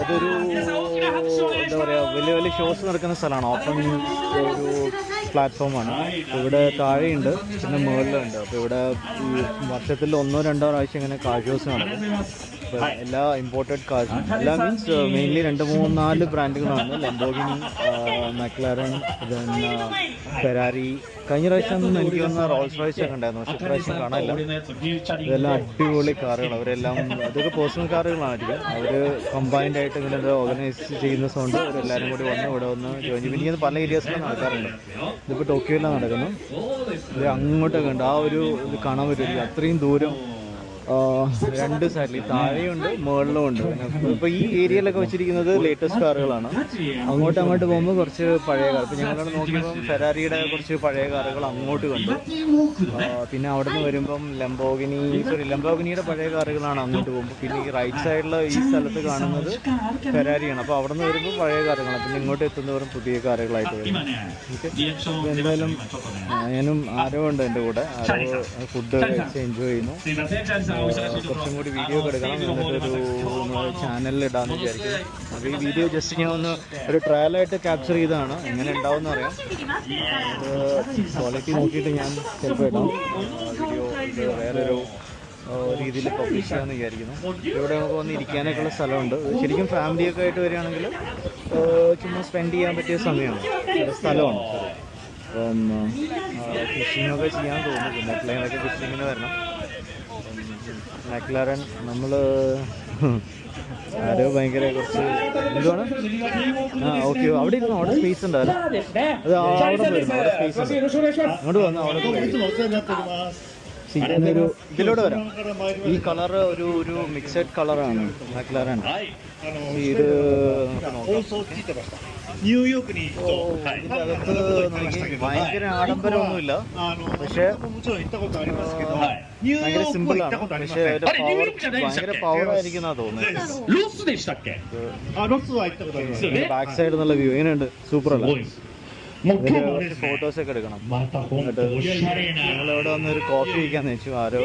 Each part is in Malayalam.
ഇതൊരു എന്താ പറയുക, വലിയ വലിയ ഷോസ് നടക്കുന്ന സ്ഥലമാണ്. ഓപ്പൺ ഒരു പ്ലാറ്റ്ഫോമാണ്. ഇവിടെ താഴെയുണ്ട്, പിന്നെ മുകളിലുണ്ട്. അപ്പോൾ ഇവിടെ ഈ വർഷത്തിൽ 1-2 പ്രാവശ്യം ഇങ്ങനെ കാർ ഷോസ് നടക്കും. എല്ലാ ഇമ്പോർട്ടഡ് കാർസും, എല്ലാ മീൻസ് മെയിൻലി 2-3-4 ബ്രാൻഡുകളാണ്. ലംബോർഗിനി, മക്ലാരൻ, പിന്നെ ഫെരാരി. കഴിഞ്ഞ പ്രാവശ്യം എനിക്ക് തോന്നുന്ന റോൾസ് റോയ്സ് ഒക്കെ ഉണ്ടായിരുന്നു, പക്ഷേ ഇപ്രാവശ്യം കാണാനില്ല. ഇതെല്ലാം അടിപൊളി കാറുകൾ. അവരെല്ലാം അതൊക്കെ പേഴ്സണൽ കാറുകളായിരിക്കും. അവർ കമ്പൈൻഡ് ആയിട്ട് ഇങ്ങനെ ഓർഗനൈസ് ചെയ്യുന്നതുകൊണ്ട് അവരെല്ലാവരും കൂടി വന്ന് ഇവിടെ വന്ന് ജോയിൻ ചെയ്യും. എനിക്കത് പല ഏരിയാസിലും നടക്കാറുണ്ട്. ഇതിപ്പോൾ ടോക്കിയോയിലാണ് നടക്കുന്നു. ഇത് അങ്ങോട്ടൊക്കെ ഉണ്ട്, ആ ഒരു ഇത് കാണാൻ പറ്റില്ല. അത്രയും ദൂരം 2 സൈഡിൽ താഴെയുണ്ട്, മുകളിലും ഉണ്ട്. ഇപ്പോൾ ഈ ഏരിയയിലൊക്കെ വെച്ചിരിക്കുന്നത് ലേറ്റസ്റ്റ് കാറുകളാണ്. അങ്ങോട്ട് പോകുമ്പോൾ കുറച്ച് പഴയ കാർ. ഇപ്പോൾ ഞങ്ങളവിടെ നോക്കിയപ്പം ഫെരാരിയുടെ കുറച്ച് പഴയ കാറുകൾ അങ്ങോട്ട് കണ്ടു. പിന്നെ അവിടെ നിന്ന് വരുമ്പം ലംബോർഗിനിയുടെ പഴയ കാറുകളാണ് അങ്ങോട്ട് പോകുമ്പോൾ. പിന്നെ ഈ റൈറ്റ് സൈഡിൽ ഈ സ്ഥലത്ത് കാണുന്നത് ഫെരാരിയാണ്. അപ്പോൾ അവിടെ നിന്ന് വരുമ്പോൾ പഴയ കാറുകളാണ്. പിന്നെ ഇങ്ങോട്ട് എത്തുന്നവരും പുതിയ കാറുകളായിട്ട് വരും. എന്തായാലും ഞാനും ആരോ ഉണ്ട് എൻ്റെ കൂടെ. ആരോ ഫുഡ് കഴിച്ച് എൻജോയ് ചെയ്യുന്നു. കുറച്ചും കൂടി വീഡിയോ ഒക്കെ എടുക്കണം, എന്നിട്ടൊരു ചാനലിൽ ഇടാമെന്ന് വിചാരിക്കുന്നു. അപ്പോൾ ഈ വീഡിയോ ജസ്റ്റ് ഞാൻ ഒന്ന് ഒരു ട്രയലായിട്ട് ക്യാപ്ചർ ചെയ്തതാണ്. എങ്ങനെ ഉണ്ടാവും അറിയാം. ക്വാളിറ്റി നോക്കിയിട്ട് ഞാൻ ചിലപ്പോൾ ഇടാം വീഡിയോ. ഇത് വേറൊരു രീതിയിൽ പബ്ലിഷ് ചെയ്യാമെന്ന് വിചാരിക്കുന്നു. ഇവിടെ നമുക്ക് വന്ന് ഇരിക്കാനൊക്കെ ഉള്ള സ്ഥലമുണ്ട്. ശരിക്കും ഫാമിലിയൊക്കെ ആയിട്ട് വരികയാണെങ്കിൽ ചുമ്മാ സ്പെൻഡ് ചെയ്യാൻ പറ്റിയ സമയമാണ്, സ്ഥലമാണ്. അപ്പം ഫിഷിങ്ങൊക്കെ ചെയ്യാൻ തോന്നുന്നു. പിന്നെ പ്ലെയിനൊക്കെ ഫിഷിങ്ങിന് വരണം. മക്ലാരൻ നമ്മൾ ആരോ ഭയങ്കര കുറച്ച് എന്തുവാണ്, ഓക്കെ അവിടെ ഇരുന്നു. അവിടെ സ്പേസ് ഉണ്ടാവില്ല, അത് അവിടെ പോയിരുന്നു. അവിടെ സ്പേസ് ഉണ്ട്, അങ്ങോട്ട് വന്നു. അവിടെ ഒരു ഇതിലൂടെ വരാം. ഈ കളർ ഒരു മിക്സഡ് കളറാണ് മക്ലാരൻ. ഇത് ഇതിനകത്ത് ഭയങ്കര ആഡംബരമൊന്നുമില്ല, പക്ഷേ ഭയങ്കര സിമ്പിളാണ്. പക്ഷേ ഭയങ്കര പവറായിരിക്കും തോന്നുന്നത്. ബാക്ക് സൈഡ് എന്നുള്ള വ്യൂ എങ്ങനെയുണ്ട്? സൂപ്പർ അല്ല? ഫോട്ടോസൊക്കെ എടുക്കണം. എന്നിട്ട് ഞങ്ങളിവിടെ വന്നൊരു കോഫി കഴിക്കാന്ന് വെച്ചു. ആരോ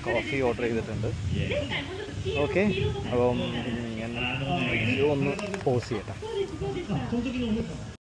കോഫി ഓർഡർ ചെയ്തിട്ടുണ്ട്. ഓക്കെ, അപ്പം ഞാൻ ഒന്ന് പോസ് ചെയ്യട്ടെ.